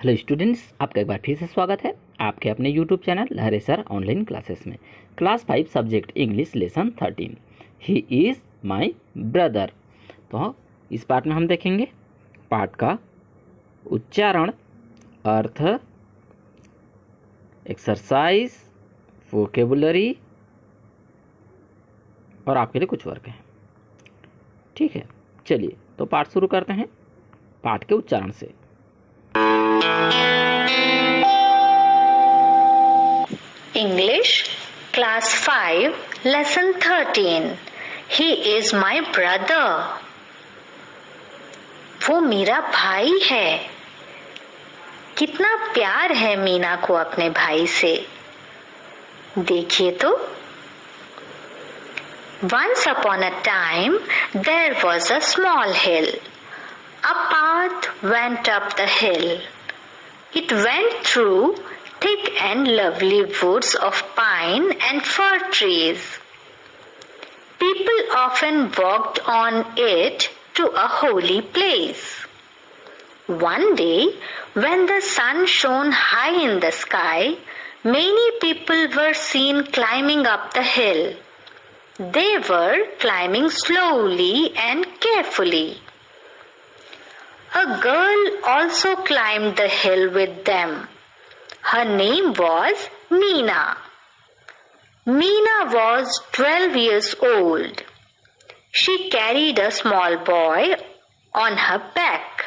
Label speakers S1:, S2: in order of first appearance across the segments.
S1: Hello students, आपका एक बार फिर से स्वागत है आपके अपने यूट्यूब चैनल लहरे सर ऑनलाइन क्लासेस में। Class 5 subject English lesson 13 he is my brother. तो इस पार्ट में हम देखेंगे पाठ का उच्चारण, अर्थ, एक्सरसाइज, वोकेबुलरी और आपके लिए कुछ वर्क है। ठीक है, चलिए तो पाठ शुरू करते हैं पाठ के उच्चारण से।
S2: English, Class 5, Lesson 13. He is my brother. वो मेरा भाई है। कितना प्यार है मीना को अपने भाई से। देखिए तो। Once upon a time, there was a small hill. A path went up the hill. It went through thick and lovely woods of pine and fir trees. People often walked on it to a holy place. One day, when the sun shone high in the sky, many people were seen climbing up the hill. They were climbing slowly and carefully. A girl also climbed the hill with them. Her name was Meena. Meena was 12 years old. She carried a small boy on her back.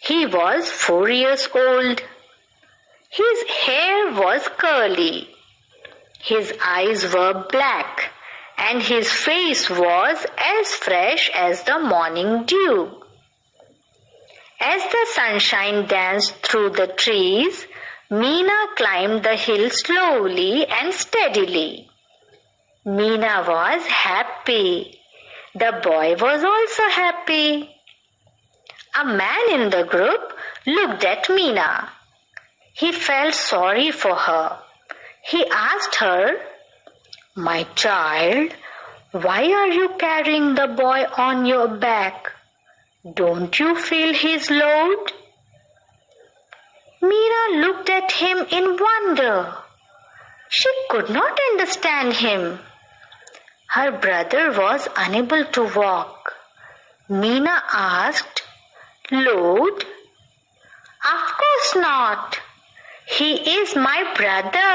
S2: He was 4 years old. His hair was curly. His eyes were black and his face was as fresh as the morning dew. As the sunshine danced through the trees, Meena climbed the hill slowly and steadily. Meena was happy. The boy was also happy. A man in the group looked at Meena. He felt sorry for her. He asked her, "My child, why are you carrying the boy on your back? Don't you feel his load?" Meena looked at him in wonder. She could not understand him. Her brother was unable to walk. Meena asked, "Load? Of course not. He is my brother."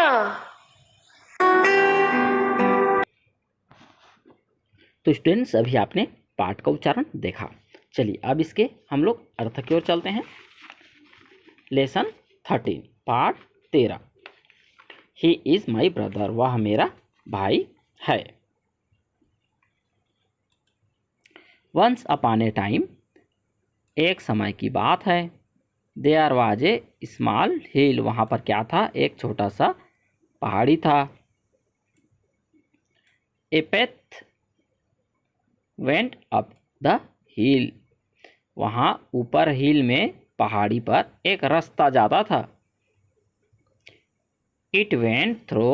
S1: तो students, अभी आपने पाठ का उच्चारण देखा। चलिए अब इसके हम लोग अर्थ की ओर चलते हैं। लेसन 13 पाठ 13 ही इज माई ब्रदर, वह मेरा भाई है। वंस अपॉन ए टाइम, एक समय की बात है। There was a small hill, वहाँ पर क्या था, एक छोटा सा पहाड़ी था। A path went up the hill, वहाँ ऊपर हिल में पहाड़ी पर एक रास्ता जाता था। इट वेंट थ्रो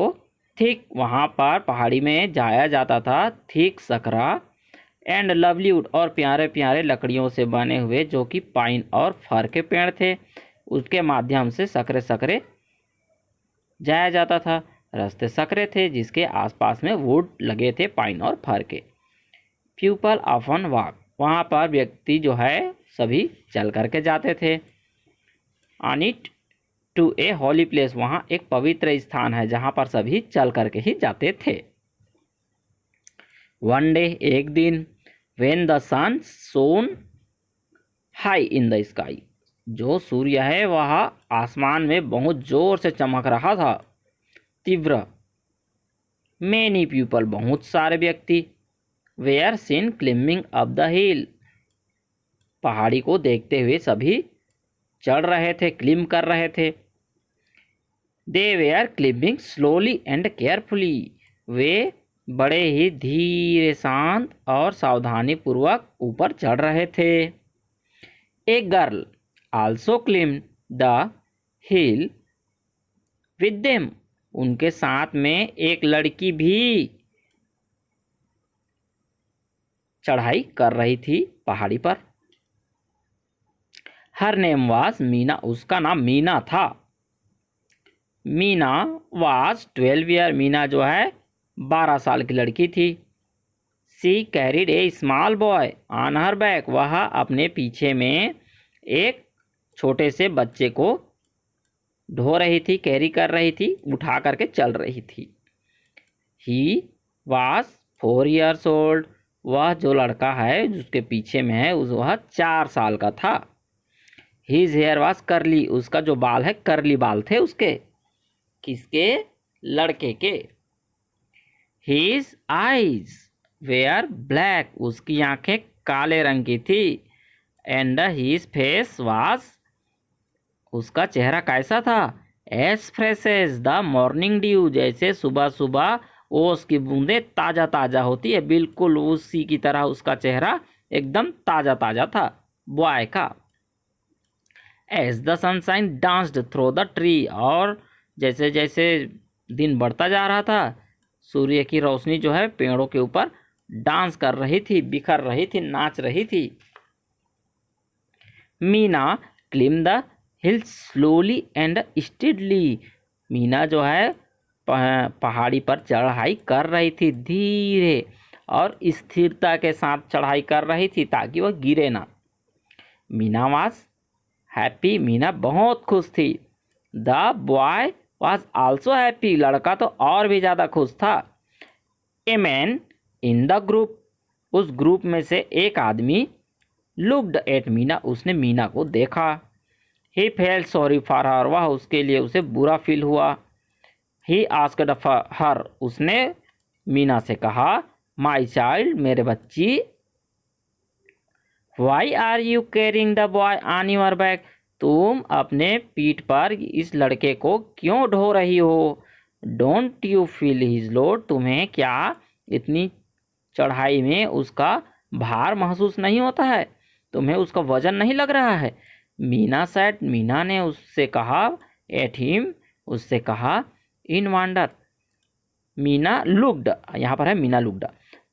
S1: थिक, वहाँ पर पहाड़ी में जाया जाता था थिक सकरा एंड लवलीवुड, और प्यारे प्यारे लकड़ियों से बने हुए जो कि पाइन और फर के पेड़ थे, उसके माध्यम से सकरे सकरे जाया जाता था। रास्ते सकरे थे जिसके आसपास में वुड लगे थे पाइन और फर के। पीपल ऑफन वॉक, वहाँ पर व्यक्ति जो है सभी चल करके जाते थे। On it to a holy place, वहाँ एक पवित्र स्थान है जहाँ पर सभी चल करके ही जाते थे। वन डे, एक दिन, when the sun shone high in the sky, जो सूर्य है वह आसमान में बहुत जोर से चमक रहा था, तीव्र। मेनी पीपल, बहुत सारे व्यक्ति, were seen climbing up the hill, पहाड़ी को देखते हुए सभी चढ़ रहे थे, क्लिम कर रहे थे। They were climbing slowly and carefully, वे बड़े ही धीरे, शांत और सावधानी पूर्वक ऊपर चढ़ रहे थे। A girl also climb the hill with them, उनके साथ में एक लड़की भी चढ़ाई कर रही थी पहाड़ी पर। हर नेम वाज मीना, उसका नाम मीना था। मीना वाज 12 ईयर, मीना जो है 12 साल की लड़की थी। She carried a small boy on her back, वह अपने पीछे में एक छोटे से बच्चे को ढो रही थी, कैरी कर रही थी, उठा करके चल रही थी। ही वाज 4 ईयर्स ओल्ड, वह जो लड़का है जिसके पीछे में है वह 4 साल का था। हिज हेयर वाज करली, उसका जो बाल है करली बाल थे उसके। किसके? लड़के के। हिज आईज वेयर ब्लैक, उसकी आंखें काले रंग की थी। एंड हिज फेस वाज, उसका चेहरा कैसा था? As fresh as the morning dew, जैसे सुबह सुबह ओस की बूंदें ताज़ा ताज़ा होती है, बिल्कुल उसी की तरह उसका चेहरा एकदम ताज़ा ताज़ा था बॉय का। As the sunshine danced through the tree, और जैसे जैसे दिन बढ़ता जा रहा था सूर्य की रोशनी जो है पेड़ों के ऊपर डांस कर रही थी, बिखर रही थी, नाच रही थी। Meena climb the hill slowly and steadily, Meena जो है पहाड़ी पर चढ़ाई कर रही थी, धीरे और स्थिरता के साथ चढ़ाई कर रही थी ताकि वह गिरे ना। मीना वाज हैप्पी, मीना बहुत खुश थी। The boy was also happy, लड़का तो और भी ज़्यादा खुश था। A man in the group, उस ग्रुप में से एक आदमी लुक्ड एट मीना, उसने मीना को देखा। He felt sorry for her, वह उसके लिए उसे बुरा फील हुआ। ही आस्क्ड हर, उसने मीना से कहा, माई चाइल्ड, मेरे बच्ची, why are you carrying the boy on your back, तुम अपने पीठ पर इस लड़के को क्यों ढो रही हो? Don't you feel his load, तुम्हें क्या इतनी चढ़ाई में उसका भार महसूस नहीं होता है? तुम्हें उसका वजन नहीं लग रहा है? मीना सेड, मीना ने उससे कहा, एट हिम, उससे कहा, इन वंडर, मीना लुक्ड, यहाँ पर है मीना लुक्ड,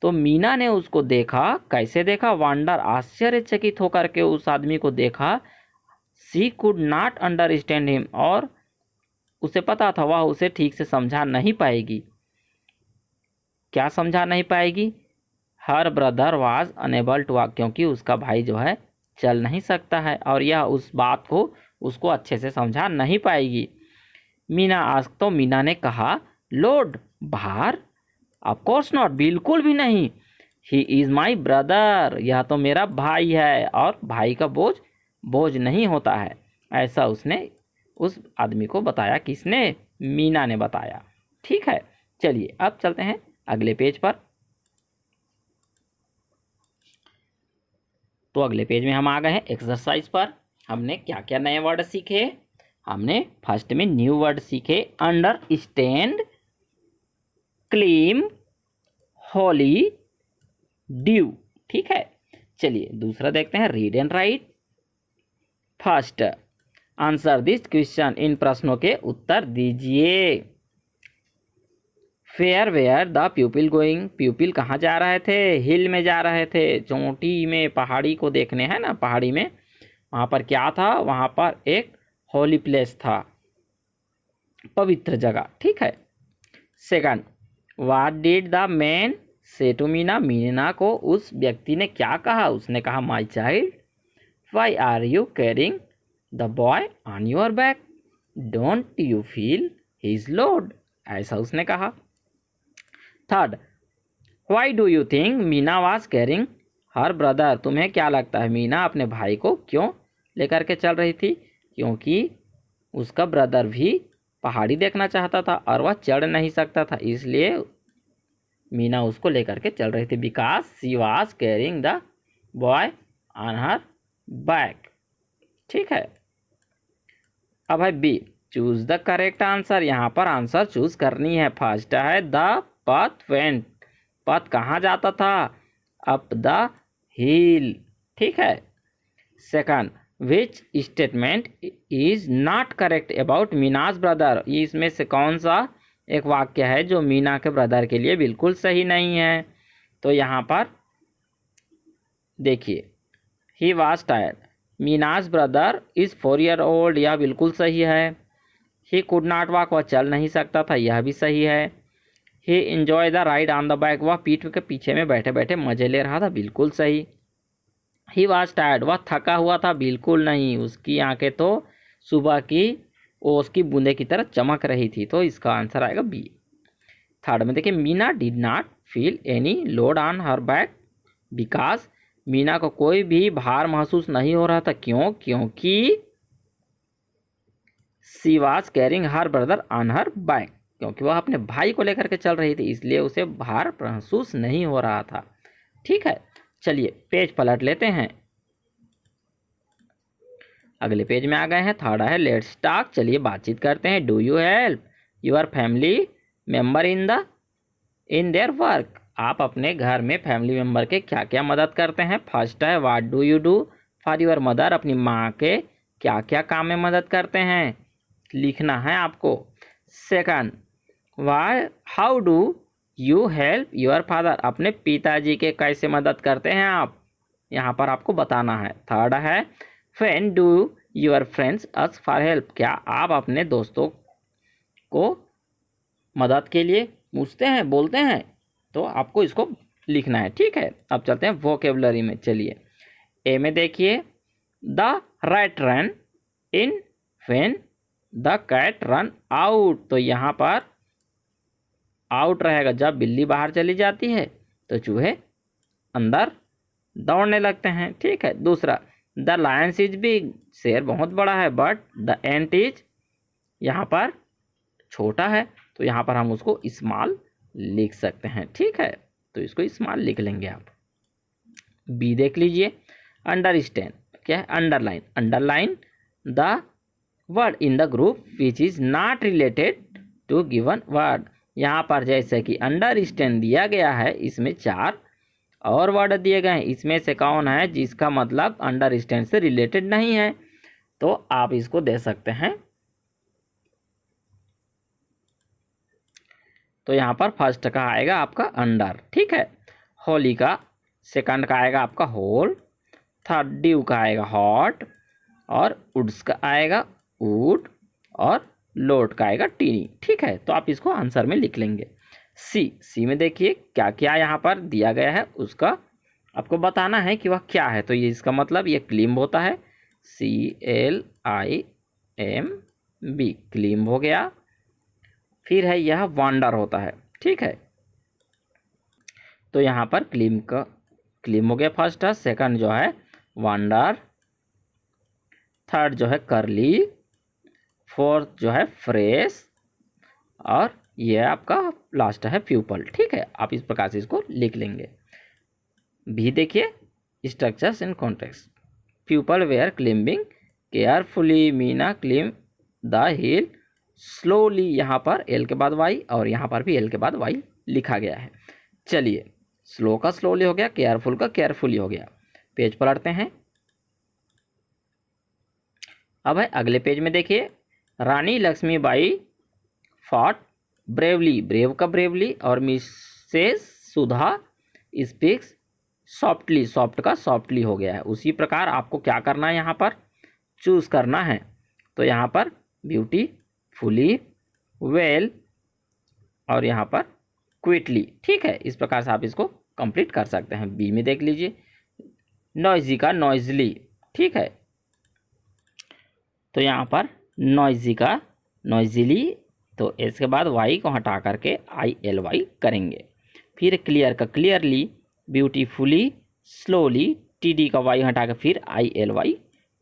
S1: तो मीना ने उसको देखा। कैसे देखा? वंडर, आश्चर्यचकित होकर के उस आदमी को देखा। सी कुड नॉट अंडरस्टैंड हिम, और उसे पता था वह उसे ठीक से समझा नहीं पाएगी। क्या समझा नहीं पाएगी? Her brother was unable to walk, क्योंकि उसका भाई जो है चल नहीं सकता है, और यह उस बात को उसको अच्छे से समझा नहीं पाएगी। मीना आस्क, तो मीना ने कहा, लोड, भार? ऑफ कोर्स नॉट, बिल्कुल भी नहीं। ही इज़ माई ब्रदर, यह तो मेरा भाई है, और भाई का बोझ बोझ नहीं होता है। ऐसा उसने उस आदमी को बताया। किसने? मीना ने बताया। ठीक है, चलिए अब चलते हैं अगले पेज पर। तो अगले पेज में हम आ गए हैं एक्सरसाइज पर। हमने क्या क्या नए वर्ड सीखे? हमने फर्स्ट में न्यू वर्ड सीखे, अंडरस्टैंड, क्लीम, होली, ड्यू। ठीक है, चलिए दूसरा देखते हैं, read and write. First, answer this question, इन प्रश्नों के उत्तर दीजिए। Where were the pupil going, pupil कहाँ जा रहे थे? हिल में जा रहे थे, चोटी में, पहाड़ी को देखने, है ना, पहाड़ी में। वहाँ पर क्या था? वहाँ पर एक होली प्लेस था, पवित्र जगह। ठीक है। Second, what did the man say to Meena, Meena को उस व्यक्ति ने क्या कहा? उसने कहा, my child, why are you carrying the boy on your back, don't you feel his load, ऐसा उसने कहा। Third, why do you think Meena was carrying her brother, तुम्हें क्या लगता है मीना अपने भाई को क्यों लेकर के चल रही थी? क्योंकि उसका ब्रदर भी पहाड़ी देखना चाहता था और वह चढ़ नहीं सकता था, इसलिए मीना उसको लेकर के चल रही थी। Because she was carrying the boy on her back. ठीक है। अब है B, choose the correct answer, यहाँ पर आंसर चूज करनी है। फर्स्ट है द पथ वेंट, पथ कहाँ जाता था? Up the hill. ठीक है। Second, which statement is not correct about Meena's brother, इसमें से कौन सा एक वाक्य है जो मीना के ब्रदर के लिए बिल्कुल सही नहीं है? तो यहाँ पर देखिए, he was tired, Meena's brother is 4 year old, यह बिल्कुल सही है। ही कुड नॉट वॉक, वह चल नहीं सकता था, यह भी सही है। He enjoy the ride on the back, वह पीठ के पीछे में बैठे बैठे मजे ले रहा था, बिल्कुल सही। ही वॉज टायर्ड, वह थका हुआ था, बिल्कुल नहीं, उसकी आंखें तो सुबह की ओस की बूंदे की तरह चमक रही थी, तो इसका आंसर आएगा बी। थर्ड में देखिए, Meena did not feel any load on her back because, Meena को कोई भी भार महसूस नहीं हो रहा था, क्यों? क्योंकि she was carrying her brother on her back, क्योंकि वह अपने भाई को लेकर के चल रही थी, इसलिए उसे भार महसूस नहीं हो रहा था। ठीक है, चलिए पेज पलट लेते हैं, अगले पेज में आ गए हैं। थर्ड है लेट्स टॉक, चलिए बातचीत करते हैं। Do you help your family member in their work, आप अपने घर में फैमिली मेंबर के क्या क्या मदद करते हैं। फर्स्ट है what do you do for your mother, अपनी माँ के क्या क्या काम में मदद करते हैं, लिखना है आपको। Second, why how do you help your father, अपने पिताजी के कैसे मदद करते हैं आप, यहाँ पर आपको बताना है। थर्ड है when do your friends ask for help, क्या आप अपने दोस्तों को मदद के लिए पूछते हैं, बोलते हैं, तो आपको इसको लिखना है। ठीक है, अब चलते हैं वोकेबलरी में। चलिए ए में देखिए, the rat ran in when the cat ran out, तो यहाँ पर आउट रहेगा जब बिल्ली बाहर चली जाती है तो चूहे अंदर दौड़ने लगते हैं। ठीक है, दूसरा द लायंस इज बिग, शेर बहुत बड़ा है, बट द एंट इज यहाँ पर छोटा है, तो यहाँ पर हम उसको स्मॉल लिख सकते हैं। ठीक है, तो इसको स्मॉल लिख लेंगे आप। बी देख लीजिए, अंडरस्टैंड क्या है, underline, underline the word in the group which is not related to given word, यहाँ पर जैसे कि अंडरस्टैंड दिया गया है, इसमें 4 और वर्ड दिए गए हैं, इसमें से कौन है जिसका मतलब अंडरस्टैंड से रिलेटेड नहीं है, तो आप इसको दे सकते हैं। तो यहाँ पर फर्स्ट का आएगा आपका अंडर, ठीक है, होली का, सेकंड का आएगा आपका होल, थर्ड ड्यू का आएगा हॉट, और वुड्स का आएगा वुड, और लोड का आएगा टीनी। ठीक है, तो आप इसको आंसर में लिख लेंगे। सी में देखिए क्या क्या यहाँ पर दिया गया है, उसका आपको बताना है कि वह क्या है। तो ये इसका मतलब ये क्लिम्ब होता है, CLIMB, क्लिम्ब हो गया। फिर है यह वांडर होता है, ठीक है, तो यहाँ पर क्लिम्ब हो गया फर्स्ट है, सेकंड जो है वांडर, थर्ड जो है करली, फोर्थ जो है फ्रेश, और ये आपका लास्ट है प्यूपल। ठीक है, आप इस प्रकार से इसको लिख लेंगे। भी देखिए, structures in context, pupil were climbing carefully, Meena climb the hill slowly, यहाँ पर एल के बाद वाई और यहाँ पर भी एल के बाद वाई लिखा गया है। चलिए, स्लो का स्लोली हो गया, केयरफुल का केयरफुली हो गया। पेज पलटते हैं। अब है अगले पेज में देखिए, रानी लक्ष्मीबाई फॉट ब्रेवली, ब्रेव का ब्रेवली, और मिसेस सुधा स्पीक्स सॉफ्टली, सॉफ्ट का सॉफ्टली हो गया है। उसी प्रकार आपको क्या करना है, यहाँ पर चूज करना है, तो यहाँ पर ब्यूटीफुली, वेल, और यहाँ पर क्विकली। ठीक है, इस प्रकार से आप इसको कंप्लीट कर सकते हैं। बी में देख लीजिए, नॉइजी का नॉइजली, ठीक है, तो यहाँ पर नॉइजी का नॉइजली, तो इसके बाद वाई को हटा करके ILY करेंगे। फिर क्लियर का क्लियरली, ब्यूटीफुली, स्लोली, TD का वाई हटा के फिर ILY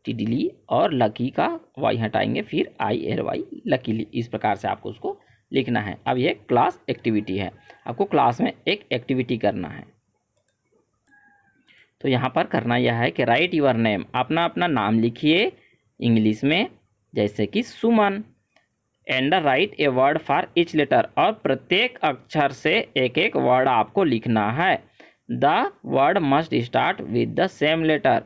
S1: TDली, और लकी का वाई हटाएंगे फिर ILY लकीली। इस प्रकार से आपको उसको लिखना है। अब ये क्लास एक्टिविटी है, आपको क्लास में एक एक्टिविटी करना है। तो यहाँ पर करना यह है कि राइट योर नेम, अपना अपना नाम लिखिए इंग्लिश में, जैसे कि Suman, and write a word for each letter, और प्रत्येक अक्षर से एक एक वर्ड आपको लिखना है। The word must start with the same letter,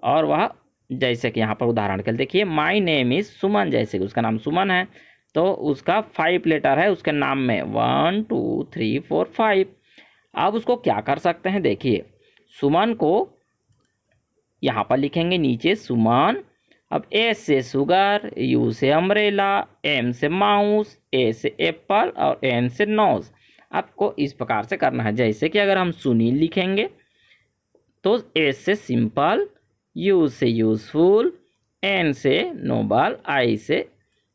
S1: और वह जैसे कि यहाँ पर उदाहरण के लिए देखिए, माई नेम इज सुमन, जैसे कि उसका नाम सुमन है, तो उसका 5 लेटर है उसके नाम में, 1 2 3 4 5। अब उसको क्या कर सकते हैं, देखिए सुमन को यहाँ पर लिखेंगे नीचे सुमन। अब एस से शुगर, यू से अम्ब्रेला, एम से माउस, ए से एप्पल और एन से नोज। आपको इस प्रकार से करना है। जैसे कि अगर हम सुनील लिखेंगे तो एस से सिंपल, यू से यूजफुल, एन से नोबल, आई से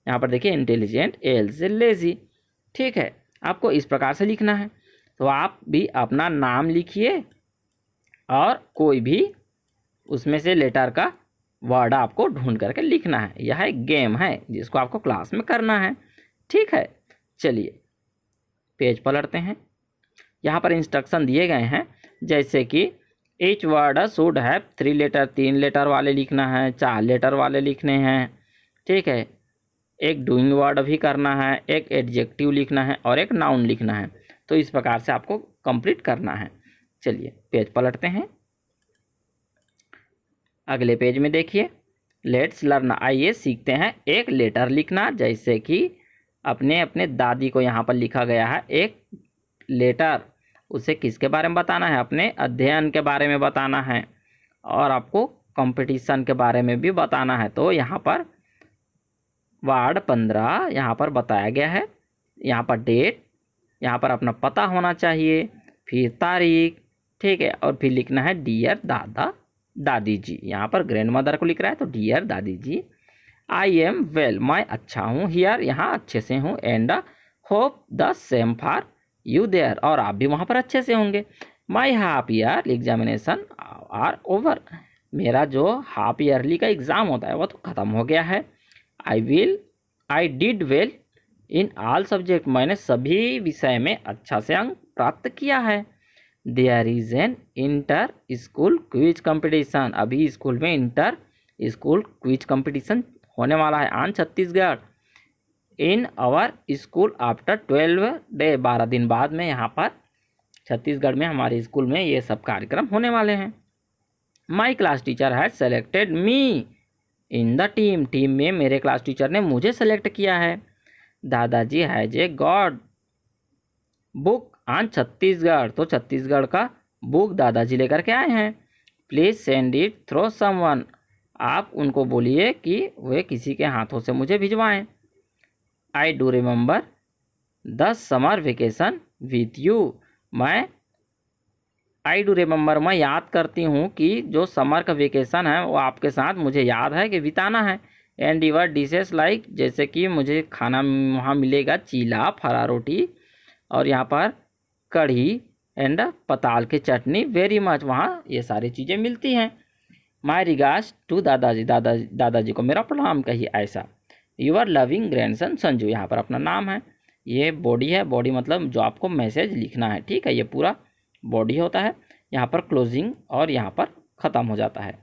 S1: यहाँ पर देखिए इंटेलिजेंट, एल से लेजी। ठीक है, आपको इस प्रकार से लिखना है। तो आप भी अपना नाम लिखिए और कोई भी उसमें से लेटर का वर्ड आपको ढूंढ करके लिखना है। यह एक गेम है जिसको आपको क्लास में करना है। ठीक है, चलिए पेज पलटते हैं। यहाँ पर इंस्ट्रक्शन दिए गए हैं, जैसे कि each word should have 3 letter, 3 letter वाले लिखना है, 4 लेटर वाले लिखने हैं। ठीक है, एक डूइंग वर्ड भी करना है, एक एडजेक्टिव लिखना है और एक नाउन लिखना है। तो इस प्रकार से आपको कंप्लीट करना है। चलिए पेज पलटते हैं। अगले पेज में देखिए, लेट्स लर्न, आइए सीखते हैं एक लेटर लिखना। जैसे कि अपने अपने दादी को यहाँ पर लिखा गया है एक लेटर। उसे किसके बारे में बताना है? अपने अध्ययन के बारे में बताना है और आपको कंपटीशन के बारे में भी बताना है। तो यहाँ पर वार्ड 15 यहाँ पर बताया गया है। यहाँ पर डेट, यहाँ पर अपना पता होना चाहिए, फिर तारीख। ठीक है, और फिर लिखना है डियर दादा दादी जी। यहाँ पर ग्रैंड मदर को लिख रहा है तो डियर दादी जी। आई एम वेल, मैं अच्छा हूँ। हियर, यहाँ अच्छे से हूँ। And hope the same for you there, और आप भी वहाँ पर अच्छे से होंगे। My half year examination are over, मेरा जो हाफ ईयरली का एग्ज़ाम होता है वो तो ख़त्म हो गया है। I did well in all subject, मैंने सभी विषय में अच्छा से अंक प्राप्त किया है। There is an inter school quiz competition, अभी स्कूल में इंटर स्कूल क्विज कंपटीशन होने वाला है on Chhattisgarh. In our school after 12 day, 12 दिन बाद में यहाँ पर छत्तीसगढ़ में हमारे स्कूल में ये सब कार्यक्रम होने वाले हैं। My class teacher had selected me in the team, team में मेरे क्लास टीचर ने मुझे सेलेक्ट किया है। दादाजी has a good book on Chhattisgarh, तो छत्तीसगढ़ का बुक दादाजी लेकर के आए हैं। Please send it through someone, आप उनको बोलिए कि वे किसी के हाथों से मुझे भिजवाएं। I do remember the summer vacation with you, I do remember, मैं याद करती हूँ कि जो समर का वेकेशन है वो आपके साथ मुझे याद है कि बिताना है। एंड यूर डिशेस लाइक, जैसे कि मुझे खाना वहाँ मिलेगा चीला, फरा रोटी और यहाँ पर कढ़ी एंड पताल की चटनी वेरी मच, वहाँ ये सारी चीज़ें मिलती हैं। माई रिगार्ड्स टू दादाजी, दादाजी को मेरा प्रणाम कहिए ऐसा। यूर लविंग ग्रैंडसन संजू, यहाँ पर अपना नाम है। ये बॉडी है, बॉडी मतलब जो आपको मैसेज लिखना है। ठीक है, ये पूरा बॉडी होता है। यहाँ पर क्लोजिंग और यहाँ पर ख़त्म हो जाता है।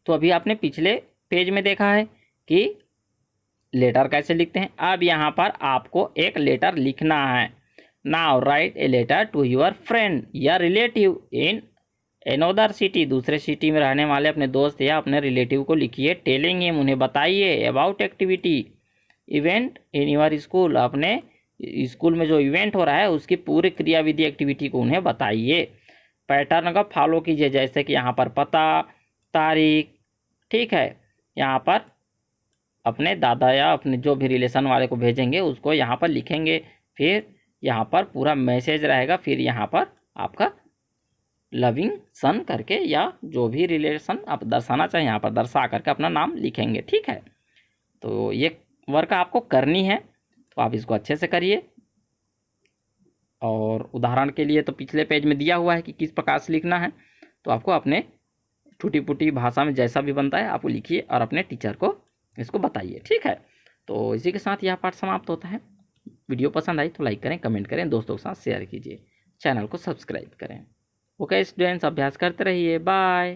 S1: तो अभी आपने पिछले पेज में देखा है कि लेटर कैसे लिखते हैं। अब यहाँ पर आपको एक लेटर लिखना है। Now write a letter to your friend या रिलेटिव इन एनोदर सिटी, दूसरे सिटी में रहने वाले अपने दोस्त या अपने रिलेटिव को लिखिए। टेलिंग हिम, उन्हें बताइए about activity event in your school, अपने स्कूल में जो इवेंट हो रहा है उसकी पूरी क्रियाविधि एक्टिविटी को उन्हें बताइए। पैटर्न का फॉलो कीजिए, जैसे कि यहाँ पर पता, तारीख। ठीक है, यहाँ पर अपने दादा या अपने जो भी रिलेशन वाले को भेजेंगे उसको यहाँ पर लिखेंगे। फिर यहाँ पर पूरा मैसेज रहेगा। फिर यहाँ पर आपका लविंग सन करके या जो भी रिलेशन आप दर्शाना चाहें यहाँ पर दर्शा करके अपना नाम लिखेंगे। ठीक है, तो ये वर्क आपको करनी है, तो आप इसको अच्छे से करिए। और उदाहरण के लिए तो पिछले पेज में दिया हुआ है कि किस प्रकार से लिखना है, तो आपको अपने टूटी फूटी भाषा में जैसा भी बनता है आपको लिखिए और अपने टीचर को इसको बताइए। ठीक है, तो इसी के साथ यह पाठ समाप्त होता है। वीडियो पसंद आई तो लाइक करें, कमेंट करें, दोस्तों के साथ शेयर कीजिए, चैनल को सब्सक्राइब करें। ओके स्टूडेंट्स, अभ्यास करते रहिए। बाय।